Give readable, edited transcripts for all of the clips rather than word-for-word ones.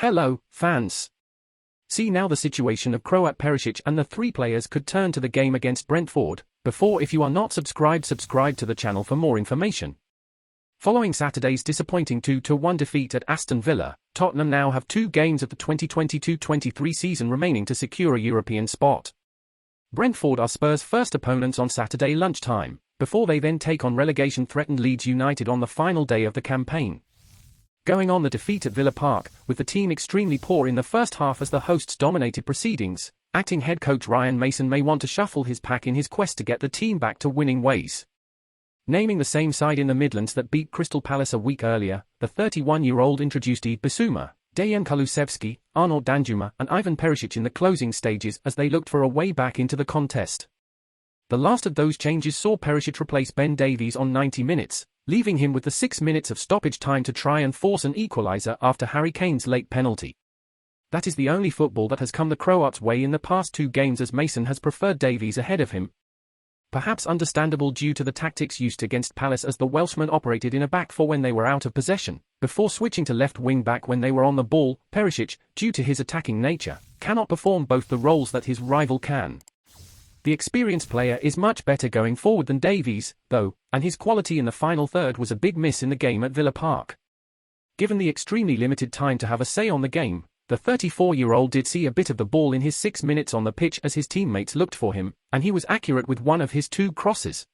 Hello, fans. See now the situation of Croat Perisic and the three players could turn to the game against Brentford. Before, if you are not subscribed to the channel for more information. Following Saturday's disappointing 2-1 defeat at Aston Villa, Tottenham now have 2 games of the 2022-23 season remaining to secure a European spot. Brentford are Spurs' first opponents on Saturday lunchtime, before they then take on relegation-threatened Leeds United on the final day of the campaign. Going on the defeat at Villa Park, with the team extremely poor in the first half as the hosts dominated proceedings, acting head coach Ryan Mason may want to shuffle his pack in his quest to get the team back to winning ways. Naming the same side in the Midlands that beat Crystal Palace a week earlier, the 31-year-old introduced Yves Bissouma, Dejan Kulusevski, Arnaud Danjuma and Ivan Perisic in the closing stages as they looked for a way back into the contest. The last of those changes saw Perisic replace Ben Davies on 90 minutes, leaving him with the 6 minutes of stoppage time to try and force an equaliser after Harry Kane's late penalty. That is the only football that has come the Croats' way in the past 2 games, as Mason has preferred Davies ahead of him. Perhaps understandable due to the tactics used against Palace, as the Welshman operated in a back four when they were out of possession, before switching to left wing back when they were on the ball. Perisic, due to his attacking nature, cannot perform both the roles that his rival can. The experienced player is much better going forward than Davies, though, and his quality in the final third was a big miss in the game at Villa Park. Given the extremely limited time to have a say on the game, the 34-year-old did see a bit of the ball in his 6 minutes on the pitch as his teammates looked for him, and he was accurate with one of his 2 crosses.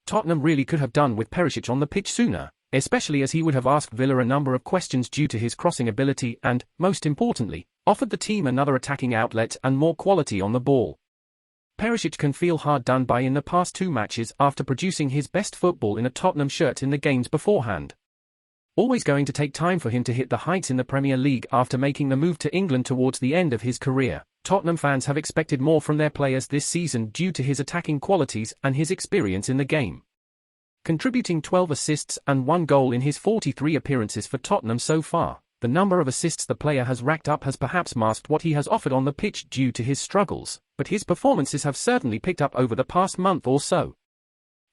Tottenham really could have done with Perisic on the pitch sooner, especially as he would have asked Villa a number of questions due to his crossing ability and, most importantly, offered the team another attacking outlet and more quality on the ball. Perisic can feel hard done by in the past 2 matches after producing his best football in a Tottenham shirt in the games beforehand. Always going to take time for him to hit the heights in the Premier League after making the move to England towards the end of his career. Tottenham fans have expected more from their players this season due to his attacking qualities and his experience in the game. Contributing 12 assists and 1 goal in his 43 appearances for Tottenham so far, the number of assists the player has racked up has perhaps masked what he has offered on the pitch due to his struggles, but his performances have certainly picked up over the past month or so.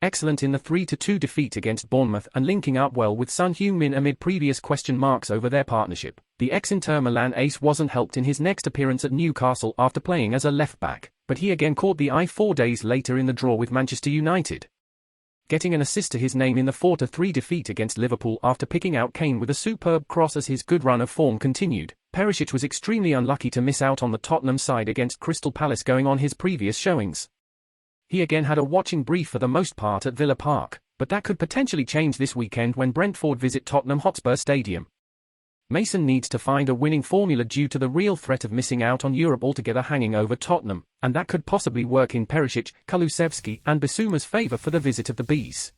Excellent in the 3-2 defeat against Bournemouth and linking up well with Son Heung-min amid previous question marks over their partnership, the ex-Inter Milan ace wasn't helped in his next appearance at Newcastle after playing as a left-back, but he again caught the eye 4 days later in the draw with Manchester United. Getting an assist to his name in the 4-3 defeat against Liverpool after picking out Kane with a superb cross as his good run of form continued, Perisic was extremely unlucky to miss out on the Tottenham side against Crystal Palace going on his previous showings. He again had a watching brief for the most part at Villa Park, but that could potentially change this weekend when Brentford visit Tottenham Hotspur Stadium. Mason needs to find a winning formula due to the real threat of missing out on Europe altogether hanging over Tottenham, and that could possibly work in Perisic, Kulusevski and Bissouma's favour for the visit of the Bees.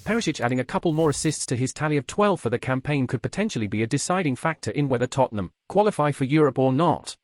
Perisic adding a couple more assists to his tally of 12 for the campaign could potentially be a deciding factor in whether Tottenham qualify for Europe or not.